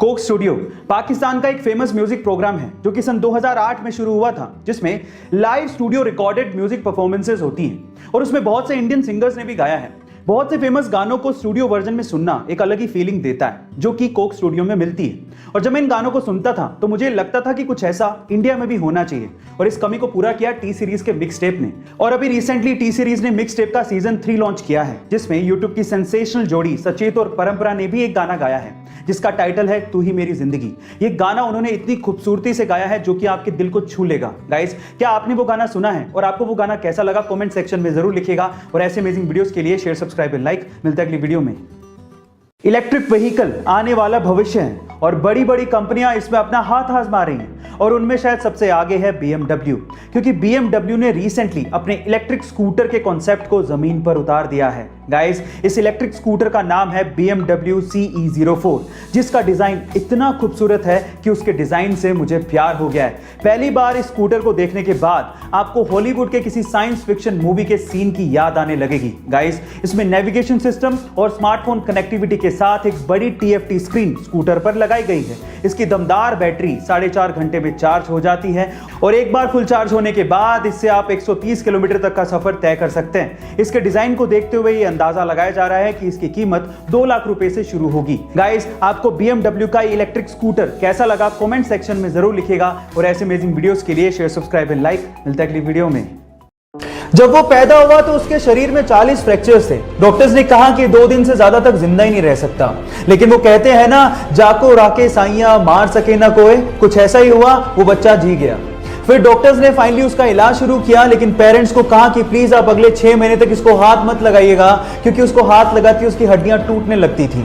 Coke studio Pakistan का एक famous music programme है जो कि सन 2008 में शुरू हुआ था, जिसमें live studio recorded music performances होती हैं और उसमें बहुत से इंडियन सिंगर्स ने भी गाया है। बहुत से फेमस गानों को स्टूडियो वर्जन में सुनना एक अलग ही फीलिंग देता है जो कि कोक स्टूडियो में मिलती है। और जब मैं इन गानों को सुनता था तो मुझे लगता था कि कुछ ऐसा इंडिया में भी होना चाहिए, और इस कमी को पूरा किया टी सीरीज के मिक्स टेप ने। और अभी रिसेंटली टी सीरीज ने मिक्स टेप का सीजन 3 लॉन्च किया है, जिसमें यूट्यूब की सेंसेशनल जोड़ी सचेत और परंपरा ने भी एक गाना गाया है जिसका टाइटल है तू ही मेरी जिंदगी। ये गाना उन्होंने इतनी खूबसूरती से गाया है जो कि आपके दिल को छू लेगा। गाइस, क्या आपने वो गाना सुना है और आपको वो गाना कैसा लगा? कमेंट सेक्शन में जरूर लिखिएगा। और ऐसे अमेजिंग वीडियोस के लिए शेयर, सब्सक्राइब एंड लाइक। मिलता है अगली वीडियो में। इलेक्ट्रिक व्हीकल आने वाला भविष्य है और बड़ी बड़ी कंपनियां इसमें अपना हाथ आजमा रही हैं, और उनमें शायद सबसे आगे है BMW, क्योंकि BMW ने रिसेंटली अपने इलेक्ट्रिक स्कूटर के कॉन्सेप्ट को जमीन पर उतार दिया है। गाइस, इस इलेक्ट्रिक स्कूटर का नाम है BMW CE04, जिसका डिजाइन इतना खूबसूरत है कि उसके डिजाइन से मुझे प्यार हो गया है। पहली बार इस स्कूटर को देखने के बाद आपको हॉलीवुड के किसी साइंस फिक्शन मूवी के सीन की याद आने लगेगी। गाइस, इसमें नेविगेशन सिस्टम और स्मार्टफोन कनेक्टिविटी के साथ एक बड़ी TFT स्क्रीन स्कूटर पर लगाई गई है। इसकी दमदार बैटरी 4.5 घंटे में चार्ज हो जाती है, और एक बार फुल चार्ज होने के बाद इससे आप 130 किलोमीटर तक का सफर तय कर सकते हैं। इसके डिजाइन को देखते हुए ये अंदाजा लगाया जा रहा है कि इसकी कीमत 2 लाख रुपए से शुरू होगी। गाइस, आपको BMW का इलेक्ट्रिक स्कूटर कैसा लगा? कमेंट सेक्शन में जरूर लिखिएगा। और ऐसे अमेजिंग वीडियोस के लिए शेयर, सब्सक्राइब एंड लाइक। मिलता है अगली वीडियो में। जब वो पैदा हुआ तो उसके शरीर में 40 फ्रैक्चर्स थे। डॉक्टर्स ने कहा कि 2 दिन से ज्यादा तक जिंदा ही नहीं रह सकता, लेकिन वो कहते हैं ना, जाको राके साइया मार सके ना कोई, कुछ ऐसा ही हुआ। वो बच्चा जी गया। फिर डॉक्टर्स ने फाइनली उसका इलाज शुरू किया, लेकिन पेरेंट्स को कहा कि प्लीज आप अगले 6 महीने तक इसको हाथ मत लगाइएगा, क्योंकि उसको हाथ लगाती उसकी हड्डियां टूटने लगती थी।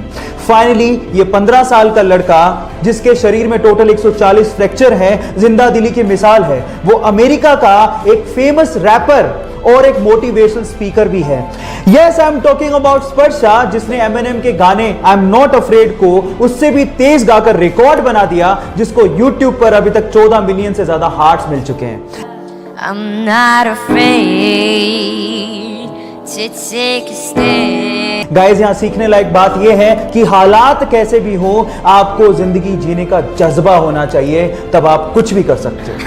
फाइनली ये 15 साल का लड़का, जिसके शरीर में टोटल 140 फ्रैक्चर है, जिंदा दिली की मिसाल है। वो अमेरिका का एक फेमस रैपर और एक मोटिवेशनल स्पीकर भी है। Yes, I am talking about Sparsha, जिसने Eminem के गाने आई एम नॉट अफ्रेड को उससे भी तेज गाकर रिकॉर्ड बना दिया, जिसको YouTube पर अभी तक 14 मिलियन से ज्यादा हार्ट्स मिल चुके हैं। I'm not afraid to take a stand. Guys, यहां सीखने लायक बात यह है कि हालात कैसे भी हो, आपको जिंदगी जीने का जज्बा होना चाहिए, तब आप कुछ भी कर सकते हो।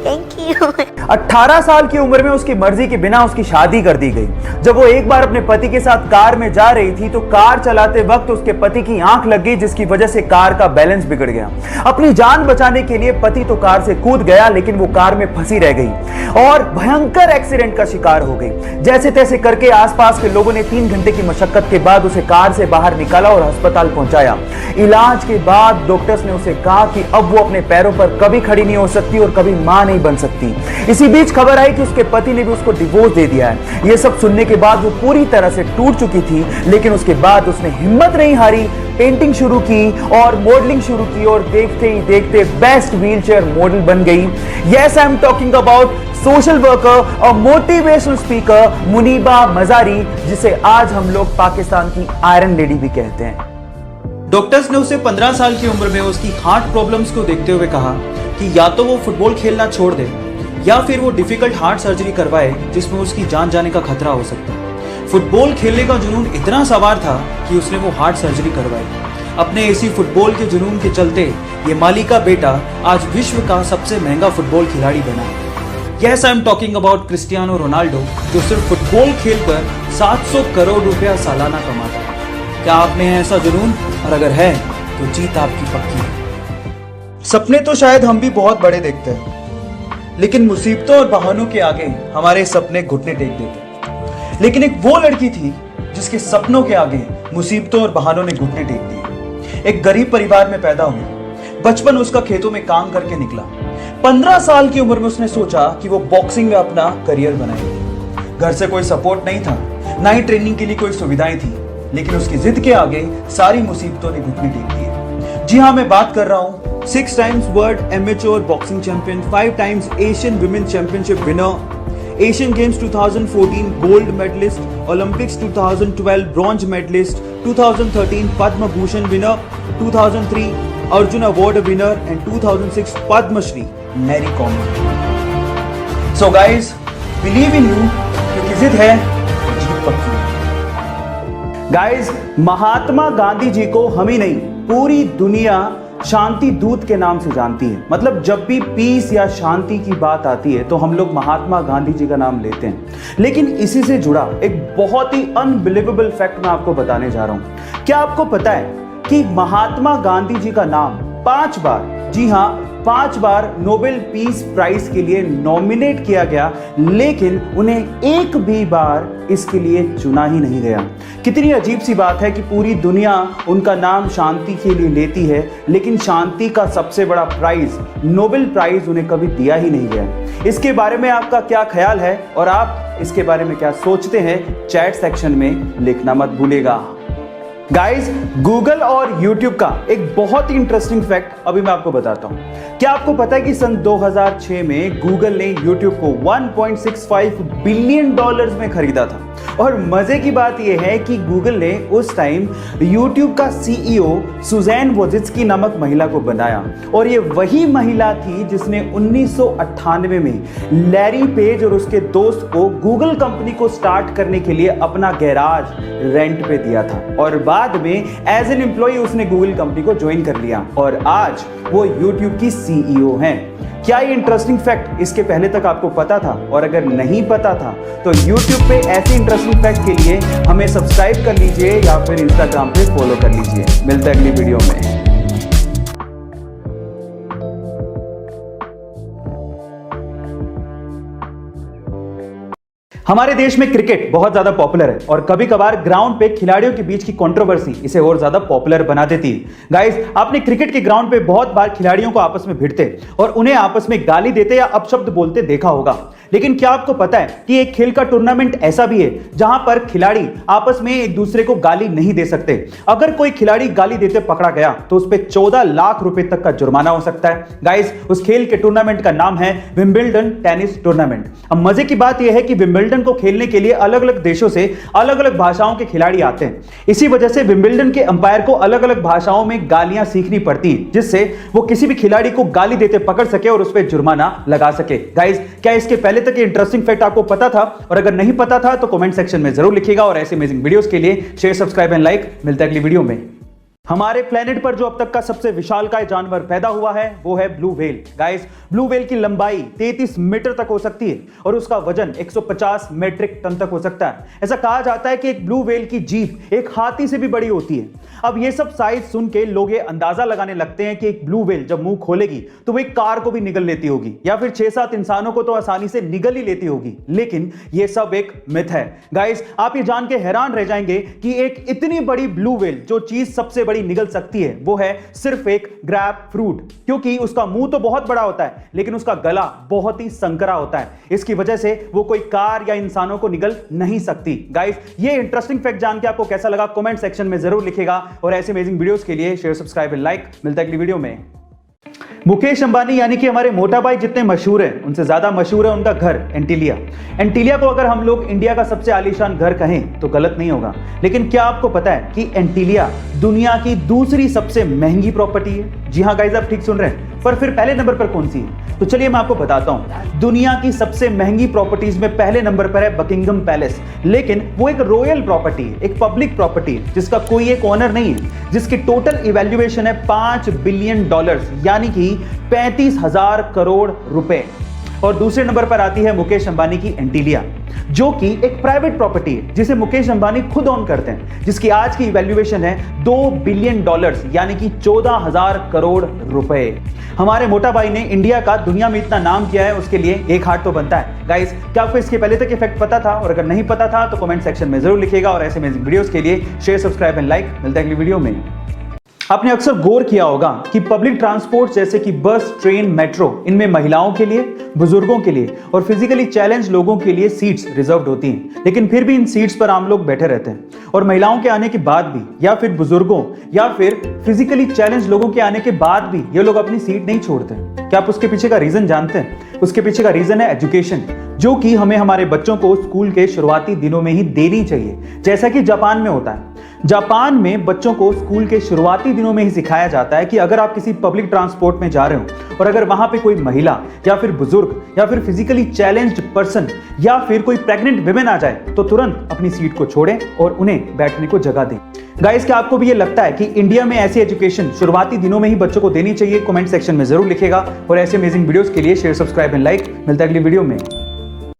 Thank you. 18 साल की उम्र में उसकी मर्जी के बिना उसकी शादी कर दी गई। जब वो एक बार अपने पति के साथ कार में जा रही थी तो कार चलाते वक्त उसके पति की आंख लग गई, जिसकी वजह से कार का बैलेंस बिगड़ गया। अपनी जान बचाने के लिए पति तो कार से कूद गया, लेकिन वो कार में फंसी रह गई और भयंकर एक्सीडेंट का शिकार हो गई। जैसे तैसे करके आसपास के लोगों ने 3 घंटे की मशक्कत के बाद उसे कार से बाहर निकाला और अस्पताल पहुंचाया। इलाज के बाद डॉक्टर्स ने उसे कहा कि अब वो अपने पैरों पर कभी खड़ी नहीं हो सकती और कभी मां नहीं बन सकती। इसी बीच खबर आई कि उसके पति ने भी उसको डिवोर्स दे दिया है। ये सब सुनने के बाद वो पूरी तरह से टूट चुकी थी, लेकिन उसके बाद उसने हिम्मत नहीं हारी, पेंटिंग शुरू की और मॉडलिंग शुरू की, और देखते ही देखते बेस्ट व्हीलचेयर मॉडल बन गई। Yes, I am talking about social worker और मोटिवेशनल स्पीकर मुनीबा मजारी, जिसे आज हम लोग पाकिस्तान की आयरन लेडी भी कहते हैं। डॉक्टर्स ने उसे 15 साल की उम्र में उसकी हार्ट प्रॉब्लम्स को देखते हुए कहा कि या तो वो फुटबॉल खेलना छोड़ दे या फिर वो डिफिकल्ट हार्ट सर्जरी करवाए, जिसमें उसकी जान जाने का खतरा हो सकता है। फुटबॉल खेलने का जुनून इतना सवार था कि उसने वो हार्ट सर्जरी करवाई। अपने इसी फुटबॉल के जुनून के चलते ये माली का बेटा आज विश्व का सबसे महंगा फुटबॉल खिलाड़ी बना है। Yes, I am talking about Cristiano Ronaldo, जो सिर्फ फुटबॉल खेलकर 700 करोड़ रुपया सालाना कमाता है। क्या आपने है ऐसा जुनून? और अगर है तो जीत आपकी पक्की है। सपने तो शायद हम भी बहुत बड़े देखते हैं, लेकिन मुसीबतों और बहानों के आगे हमारे सपने घुटने टेक देते हैं। लेकिन एक वो लड़की थी जिसके सपनों के आगे मुसीबतों और बहानों ने घुटने टेक दिए। एक गरीब परिवार में पैदा हुई। बचपन उसका खेतों में काम करके निकला। 15 साल की उम्र में उसने सोचा कि वो बॉक्सिंग में अपना करियर बनाएगी। घर से कोई सपोर्ट नहीं था, ना ही ट्रेनिंग के लिए कोई सुविधाएं थी, लेकिन उसकी जिद के आगे सारी मुसीबतों ने घुटने टेक दिए। जी हाँ, मैं बात कर रहा हूं 6 times world amateur boxing champion, 5 times Asian women championship winner, Asian games 2014 gold medalist, Olympics 2012 bronze medalist, 2013 Padma Bhushan winner, 2003 Arjun award winner and 2006 Padmashri Mary Kom. So guys, believe in you, क्योंकि जिद है तो जीत पक्की है। गाइस, महात्मा गांधी जी को हम ही नहीं पूरी दुनिया शांति दूत के नाम से जानती है। मतलब जब भी पीस या शांति की बात आती है तो हम लोग महात्मा गांधी जी का नाम लेते हैं। लेकिन इसी से जुड़ा एक बहुत ही अनबिलीवेबल फैक्ट मैं आपको बताने जा रहा हूं। क्या आपको पता है कि महात्मा गांधी जी का नाम 5 बार, जी हां 5 बार नोबेल पीस प्राइज के लिए नॉमिनेट किया गया, लेकिन उन्हें एक भी बार इसके लिए चुना ही नहीं गया। कितनी अजीब सी बात है कि पूरी दुनिया उनका नाम शांति के लिए लेती है, लेकिन शांति का सबसे बड़ा प्राइज, नोबेल प्राइज, उन्हें कभी दिया ही नहीं गया। इसके बारे में आपका क्या ख्याल है और आप इसके बारे में क्या सोचते हैं, चैट सेक्शन में लिखना मत भूलिएगा। गाइस, गूगल और यूट्यूब का एक बहुत ही इंटरेस्टिंग फैक्ट अभी मैं आपको बताता हूं। क्या आपको पता है कि सन 2006 में गूगल ने यूट्यूब को 1.65 बिलियन डॉलर्स में खरीदा था। और मजे की बात यह है कि गूगल ने उस टाइम यूट्यूब का सीईओ सुजैन वोजित्स्की नामक महिला को बनाया, और ये वही महिला थी जिसने 1998 में लैरी पेज और उसके दोस्त को गूगल कंपनी को स्टार्ट करने के लिए अपना गैराज रेंट पे दिया था, और बाद में एज एन एम्प्लॉय उसने गूगल कंपनी को ज्वाइन कर लिया और आज वो यूट्यूब की सीईओ हैं। क्या ये इंटरेस्टिंग फैक्ट इसके पहले तक आपको पता था? और अगर नहीं पता था तो YouTube पे ऐसे इंटरेस्टिंग फैक्ट के लिए हमें सब्सक्राइब कर लीजिए या फिर इंस्टाग्राम पे फॉलो कर लीजिए। मिलते हैं अगली वीडियो में। हमारे देश में क्रिकेट बहुत ज्यादा पॉपुलर है और कभी कभार ग्राउंड पे खिलाड़ियों के बीच की कंट्रोवर्सी इसे और ज्यादा पॉपुलर बना देती है। गाइस, आपने क्रिकेट के ग्राउंड पे बहुत बार खिलाड़ियों को आपस में भिड़ते और उन्हें आपस में गाली देते या अपशब्द बोलते देखा होगा। लेकिन क्या आपको पता है कि एक खेल का टूर्नामेंट ऐसा भी है जहां पर खिलाड़ी आपस में एक दूसरे को गाली नहीं दे सकते। अगर कोई खिलाड़ी गाली देते पकड़ा गया तो उस पर 14 लाख रुपए तक का जुर्माना हो सकता है। गाइस, उस खेल के टूर्नामेंट का नाम है विंबलडन टेनिस टूर्नामेंट। अब मजे की बात यह है कि विंबलडन को खेलने के लिए अलग अलग देशों से अलग अलग भाषाओं के खिलाड़ी आते हैं। इसी वजह से विंबलडन के अंपायर को अलग अलग भाषाओं में गालियां सीखनी पड़ती है, जिससे वो किसी भी खिलाड़ी को गाली देते पकड़ सके और उस पर जुर्माना लगा सके। गाइस, क्या इसके पहले तक इंटरेस्टिंग फैक्ट आपको पता था? और अगर नहीं पता था तो कमेंट सेक्शन में जरूर लिखिएगा, और ऐसे अमेजिंग वीडियोस के लिए शेयर, सब्सक्राइब एंड लाइक। मिलता है अगली वीडियो में। हमारे प्लेनेट पर जो अब तक का सबसे विशालकाय जानवर पैदा हुआ है वो है blue whale. Guys, blue whale की लंबाई 33 मीटर तक हो सकती है और उसका वजन 150 मीट्रिक टन तक हो सकता है। ऐसा कहा जाता है कि एक ब्लू व्हेल की जीभ एक हाथी से भी बड़ी होती है। अब ये सब साइज सुन के लोग ये अंदाजा लगाने लगते हैं कि एक ब्लू व्हेल जब मुंह खोलेगी तो वो एक कार को भी निगल लेती होगी, या फिर 6-7 इंसानों को तो आसानी से निगल ही लेती होगी। लेकिन ये सब एक मिथ है। गाइस, आप ये जान के हैरान रह जाएंगे कि एक इतनी बड़ी ब्लू व्हेल जो चीज सबसे बड़ी निगल सकती है वो है सिर्फ एक ग्रैप फ्रूट, क्योंकि उसका मुंह तो बहुत बड़ा होता है लेकिन उसका गला बहुत ही संकरा होता है। इसकी वजह से वो कोई कार या इंसानों को निगल नहीं सकती। गाइस, ये इंटरेस्टिंग फैक्ट जान के आपको कैसा लगा कमेंट सेक्शन में जरूर लिखिएगा, और ऐसे अमेजिंग वीडियोस के लिए शेयर, सब्सक्राइब एंड लाइक। मिलता है अगली वीडियो में। मुकेश अंबानी यानी कि हमारे मोटा भाई जितने मशहूर हैं उनसे ज्यादा मशहूर है उनका घर एंटीलिया। एंटीलिया को अगर हम लोग इंडिया का सबसे आलीशान घर कहें तो गलत नहीं होगा। लेकिन क्या आपको पता है कि एंटीलिया दुनिया की दूसरी सबसे महंगी प्रॉपर्टी है? जी हाँ गाइस, आप ठीक सुन रहे हैं। पर फिर पहले नंबर पर कौन सी है? तो चलिए मैं आपको बताता हूं। दुनिया की सबसे महंगी प्रॉपर्टीज में पहले नंबर पर है बकिंगम पैलेस, लेकिन वो एक रॉयल प्रॉपर्टी है, एक पब्लिक प्रॉपर्टी है जिसका कोई एक ओनर नहीं है, जिसकी टोटल इवैल्यूएशन है $5 बिलियन, यानी कि 35,000 करोड़ रुपए। और दूसरे नंबर पर आती है मुकेश अंबानी की एंटीलिया, जो कि एक प्राइवेट प्रॉपर्टी है जिसे मुकेश अंबानी खुद ओन करते हैं, जिसकी आज की इवैल्यूएशन है $2 बिलियन, यानी कि 14,000 करोड़ रुपए। हमारे मोटा भाई ने इंडिया का दुनिया में इतना नाम किया है, उसके लिए एक हार्ट तो बनता है। गाइस, क्या आपको इसके पहले तक ये फैक्ट पता था? और अगर नहीं पता था तो कमेंट सेक्शन में जरूर लिखिएगा, और ऐसे अमेजिंग वीडियोस के लिए शेयर, सब्सक्राइब एंड लाइक। मिलता है अगली वीडियो में। आपने अक्सर गौर किया होगा कि पब्लिक ट्रांसपोर्ट जैसे कि बस, ट्रेन, मेट्रो, इनमें महिलाओं के लिए, बुजुर्गों के लिए और फिजिकली चैलेंज लोगों के लिए सीट्स रिजर्व्ड होती हैं, लेकिन फिर भी इन सीट्स पर आम लोग बैठे रहते हैं। और महिलाओं के आने के बाद भी, या फिर बुजुर्गों या फिर फिजिकली चैलेंज लोगों के आने के बाद भी ये लोग अपनी सीट नहीं छोड़ते। क्या आप उसके पीछे का रीजन जानते हैं? उसके पीछे का रीजन है एजुकेशन, जो कि हमें हमारे बच्चों को स्कूल के शुरुआती दिनों में ही देनी चाहिए, जैसा कि जापान में होता है। जापान में बच्चों को स्कूल के शुरुआती दिनों में ही सिखाया जाता है कि अगर आप किसी पब्लिक ट्रांसपोर्ट में जा रहे हो और अगर वहां पे कोई महिला या फिर बुजुर्ग या फिर फिजिकली चैलेंज्ड पर्सन या फिर कोई प्रेग्नेंट विमेन आ जाए तो तुरंत अपनी सीट को छोड़ें और उन्हें बैठने को जगह दें। गाइस, क्या आपको भी ये लगता है कि इंडिया में ऐसी एजुकेशन शुरुआती दिनों में ही बच्चों को देनी चाहिए? कमेंट सेक्शन में जरूर लिखेगा। और ऐसे अमेजिंग वीडियोस के लिए शेयर, सब्सक्राइब एंड लाइक। मिलता है अगली वीडियो में।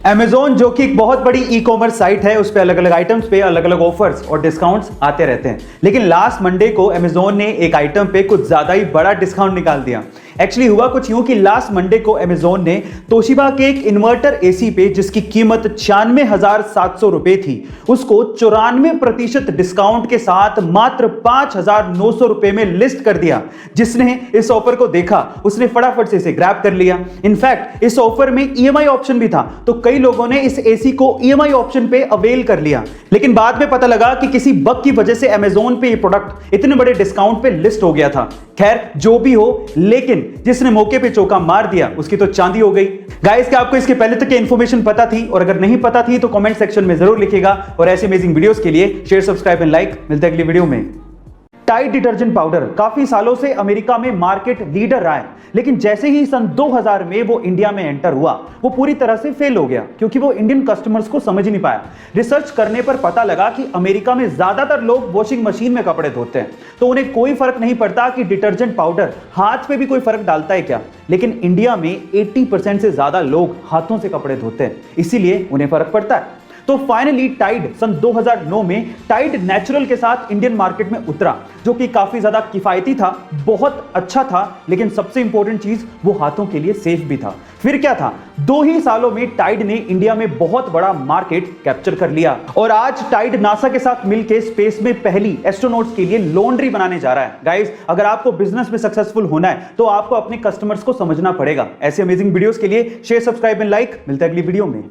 Amazon जो कि एक बहुत बड़ी ई कॉमर्स साइट है, उस पे अलग अलग आइटम्स पे अलग अलग ऑफर्स और डिस्काउंट्स आते रहते हैं। लेकिन लास्ट मंडे को Amazon ने एक आइटम पे कुछ ज्यादा ही बड़ा डिस्काउंट निकाल दिया। एक्चुअली हुआ कुछ यूं कि लास्ट मंडे को Amazon ने तोशिबा के एक इन्वर्टर एसी पे जिसकी कीमत 96,700 रुपए थी, उसको 94% डिस्काउंट के साथ मात्र 5,900 रुपए में लिस्ट कर दिया। जिसने इस ऑफर को देखा उसने फटाफट से इसे ग्रैब कर लिया। इनफैक्ट इस ऑफर में ईएमआई ऑप्शन भी था, तो कई लोगों ने इस एसी को ईएमआई ऑप्शन पे अवेल कर लिया। लेकिन बाद में पता लगा कि किसी बग की वजह से Amazon पे ये प्रोडक्ट इतने बड़े डिस्काउंट पे लिस्ट हो गया था। खैर जो भी हो, लेकिन जिसने मौके पे चौका मार दिया उसकी तो चांदी हो गई। गाइस, क्या आपको इसके पहले तक की इंफॉर्मेशन पता थी? और अगर नहीं पता थी तो कमेंट सेक्शन में जरूर लिखेगा। और ऐसे अमेजिंग वीडियोस के लिए शेयर, सब्सक्राइब एंड लाइक। मिलते हैं अगली वीडियो में। टाइड डिटर्जेंट पाउडर काफी सालों से अमेरिका में मार्केट लीडर रहा है, लेकिन जैसे ही सन 2000 में वो इंडिया में एंटर हुआ, वो पूरी तरह से फेल हो गया क्योंकि वो इंडियन कस्टमर्स को समझ नहीं पाया। रिसर्च करने पर पता लगा कि अमेरिका में ज्यादातर लोग वॉशिंग मशीन में कपड़े धोते हैं, तो उन्हें कोई फर्क नहीं पड़ता कि डिटर्जेंट पाउडर हाथ पे भी कोई फर्क डालता है क्या। लेकिन इंडिया में 80% से ज्यादा लोग हाथों से कपड़े धोते हैं, इसीलिए उन्हें फर्क पड़ता है। तो फाइनली टाइड सन 2009 में टाइड नेचुरल के साथ इंडियन मार्केट में उतरा, जो कि काफी ज्यादा किफायती था, बहुत अच्छा था, लेकिन सबसे इंपॉर्टेंट चीज वो हाथों के लिए सेफ भी था। फिर क्या था, 2 ही सालों में टाइड ने इंडिया में बहुत बड़ा मार्केट कैप्चर कर लिया। और आज टाइड नासा के साथ मिलकर स्पेस में पहली एस्ट्रोनॉट्स के लिए लॉन्ड्री बनाने जा रहा है। गाइस, अगर आपको बिजनेस में सक्सेसफुल होना है तो आपको अपने कस्टमर्स को समझना पड़ेगा। ऐसे अमेजिंग वीडियोस के लिए शेयर, सब्सक्राइब एंड लाइक। मिलते हैं अगली वीडियो में।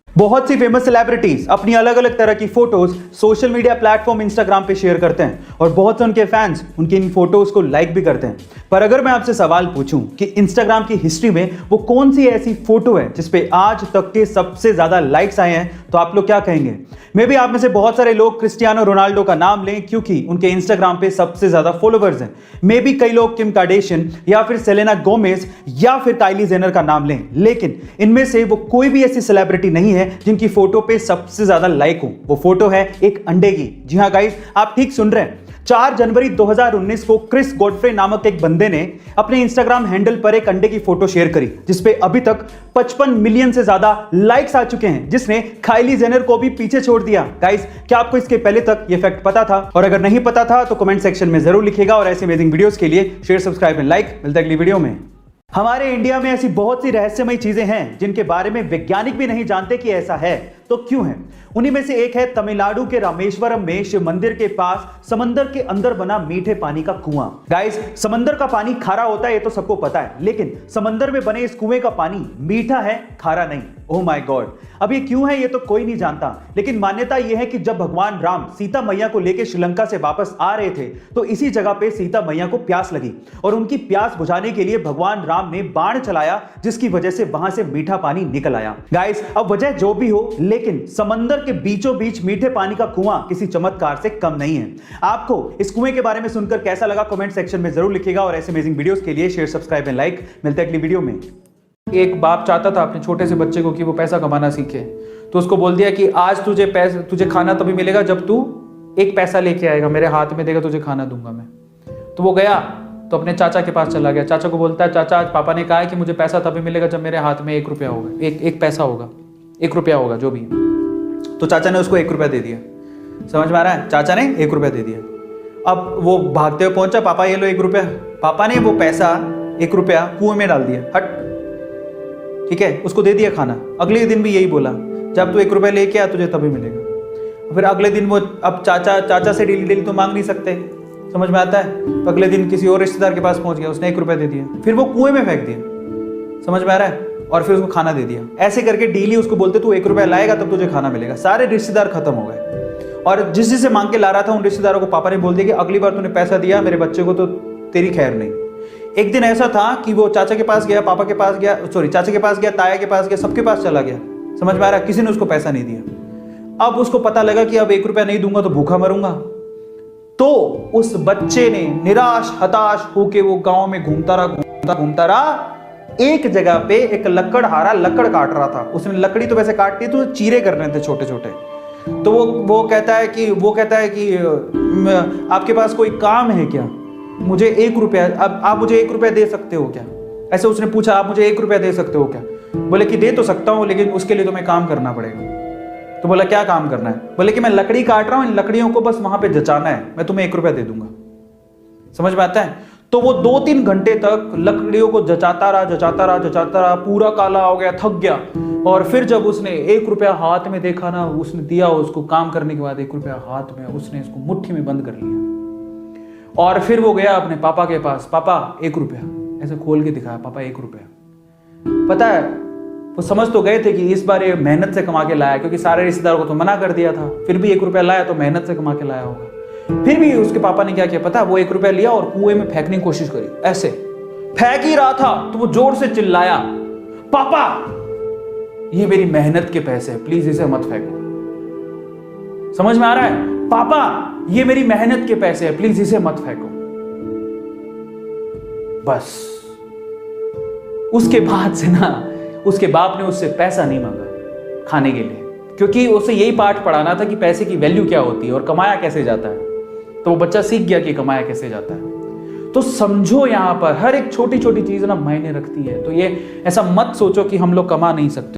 बहुत सी फेमस सेलिब्रिटीज अपनी अलग अलग तरह की photos social media platform Instagram पे शेयर करते हैं और बहुत से उनके फैंस उनकी इन फोटोज को लाइक भी करते हैं। पर अगर मैं आपसे सवाल पूछूं कि इंस्टाग्राम की हिस्ट्री में वो कौन सी ऐसी फोटो है जिसपे आज तक के सबसे ज्यादा लाइक्स आए हैं, तो आप लोग क्या कहेंगे? मे भी आप में से बहुत सारे लोग क्रिस्टियानो रोनाल्डो का नाम लें क्योंकि उनके इंस्टाग्राम पे सबसे ज्यादा फॉलोवर्स हैं। मे भी कई लोग किम कार्डेशियन या फिर सेलेना गोमेज या फिर काइली जेनर का नाम लें, लेकिन इनमें से वो कोई भी ऐसी सेलिब्रिटी नहीं है जिनकी फोटो पे सबसे ज्यादा लाइक हो। वो फोटो है एक अंडे की। जी हां गाइस, आप ठीक सुन रहे हैं। 4 जनवरी 2019 को क्रिस गॉडफ्रे नामक एक बंदे ने अपने इंस्टाग्राम हैंडल पर एक अंडे की फोटो शेयर करी, जिसपे अभी तक 55 मिलियन से ज्यादा लाइक्स आ चुके हैं, जिसने काइली जेनर को भी पीछे छोड़ दिया। गाइस, क्या आपको इसके पहले तक ये फैक्ट पता था? और अगर नहीं पता था तो कमेंट सेक्शन में जरूर लिखेगा। और ऐसे अमेजिंग वीडियोस के लिए शेयर, सब्सक्राइब एंड लाइक। मिलते हैं अगली वीडियो में। हमारे इंडिया में ऐसी बहुत सी रहस्यमयी चीजें हैं जिनके बारे में वैज्ञानिक भी नहीं जानते कि ऐसा है, तो क्यों है? उन्हीं में से एक है तमिलनाडु के रामेश्वरम में शिव मंदिर के पास समंदर के अंदर बना मीठे पानी का कुआं। गाइस, समंदर का पानी खारा होता है ये तो सबको पता है, लेकिन समंदर में बने इस कुएं का पानी मीठा है, खारा नहीं। ओह माय गॉड, अब ये क्यों है ये तो कोई नहीं जानता, लेकिन मान्यता यह है कि जब भगवान राम सीता मैया को लेकर श्रीलंका से वापस आ रहे थे तो इसी जगह पे सीता मैया को प्यास लगी और उनकी प्यास बुझाने के लिए भगवान राम ने बाण चलाया, जिसकी वजह से वहां से मीठा पानी निकल आया। गाइस, अब वजह जो भी हो, लेकिन समंदर के बीचों बीच मीठे पानी का कुआं किसी चमत्कार से कम नहीं है। आपको इस कुएं के बारे में सुनकर कैसा लगा कमेंट सेक्शन में जरूर लिखिएगा। और ऐसे अमेजिंग वीडियोस के लिए शेयर, सब्सक्राइब एंड लाइक। मिलते हैं अगली वीडियो में। एक बाप चाहता था अपने छोटे से बच्चे को कि वो पैसा कमाना सीखे, तो उसको बोल दिया कि आज तुझे खाना तभी मिलेगा जब तू एक पैसा लेके आएगा, मेरे हाथ में देगा, तुझे खाना दूंगा मैं। तो वो गया तो अपने चाचा के पास चला गया। चाचा को बोलता है, चाचा आज पापा ने कहा है कि मुझे पैसा तभी मिलेगा जब मेरे हाथ में 1 रुपया होगा, एक पैसा होगा, 1 रुपया होगा जो भी। तो चाचा ने उसको 1 रुपया दे दिया। समझ में आ रहा है? चाचा ने 1 रुपया दे दिया। अब वो भागते हुए पहुंचा, पापा ये लो 1 रुपया। पापा ने वो पैसा 1 रुपया कुएं में डाल दिया। हट, ठीक है, उसको दे दिया खाना। अगले दिन भी यही बोला, जब तू 1 रुपया लेके आ तुझे तभी मिलेगा। फिर अगले दिन वो, अब चाचा से डेली तो मांग नहीं सकते, समझ में आता है? तो अगले दिन किसी और रिश्तेदार के पास पहुंच गया, उसने 1 रुपया दे दिया, फिर वो कुएं में फेंक दिया। समझ में आ रहा है? और फिर उसको खाना दे दिया। ऐसे करके डेली उसको बोलते तू 1 रुपया लाएगा तब तुझे खाना मिलेगा। सारे रिश्तेदार खत्म हो गए और जिस जिससे मांग के ला रहा था उन रिश्तेदारों को पापा ने बोल दिया कि अगली बार तूने पैसा दिया मेरे बच्चे को तो तेरी खैर नहीं। एक दिन ऐसा था कि वो चाचा के पास गया, पापा के पास गया, चाचा के पास गया, ताया के पास गया, सबके पास चला गया। समझ में आ रहा है? किसी ने उसको पैसा नहीं दिया। अब उसको पता लगा कि अब 1 रुपया नहीं दूंगा तो भूखा मरूंगा। तो उस बच्चे ने निराश हताश होके वो गांव में घूमता रहा। एक जगह पे एक लकड़हारा लकड़ काट रहा था। उसने लकड़ी तो वैसे काटती तो चीरे कर रहे थे छोटे छोटे। तो वो कहता है कि आपके पास कोई काम है क्या, मुझे 1 रुपया, अब आप मुझे 1 रुपया दे सकते हो क्या? ऐसे उसने पूछा, आप मुझे 1 रुपया दे सकते हो क्या? बोले कि दे तो सकता हूँ, लेकिन उसके लिए तुम्हें काम करना पड़ेगा। तो बोला क्या काम करना है? बोले कि मैं लकड़ी काट रहा हूँ, इन लकड़ियों को बस वहां पे जचाना है, मैं तुम्हें 1 रुपया दे दूंगा। समझ में आता है? तो वो 2-3 घंटे तक लकड़ियों को जचाता रहा, पूरा काला हो गया, थक गया। और फिर जब उसने 1 रुपया हाथ में देखा ना, उसने दिया उसको, काम करने के बाद 1 रुपया हाथ में, उसने इसको मुट्ठी में बंद कर लिया। और फिर वो गया अपने पापा के पास, पापा 1 रुपया, ऐसे खोल के दिखाया, पापा 1 रुपया। पता है, वो समझ तो गए थे कि इस बार ये मेहनत से कमा के लाया, क्योंकि सारे रिश्तेदारों को तो मना कर दिया था, फिर भी 1 रुपया लाया तो मेहनत से कमा के लाया होगा। फिर भी उसके पापा ने क्या किया पता, वो 1 रुपया लिया और कुएं में फेंकने की कोशिश करी। ऐसे फेंक ही रहा था तो वो जोर से चिल्लाया, पापा ये मेरी मेहनत के पैसे हैं, प्लीज इसे मत फेंको। समझ में आ रहा है? पापा ये मेरी मेहनत के पैसे हैं, प्लीज इसे मत फेंको। बस उसके बाद से ना उसके बाप ने उससे पैसा नहीं मांगा खाने के लिए, क्योंकि उसे यही पाठ पढ़ाना था कि पैसे की वैल्यू क्या होती है और कमाया कैसे जाता है। तो वो बच्चा सीख गया कि कमाया कैसे जाता है। तो समझो यहां पर हर एक छोटी छोटी चीज ना मायने रखती है। तो ये ऐसा मत सोचो कि हम लोग कमा नहीं सकते।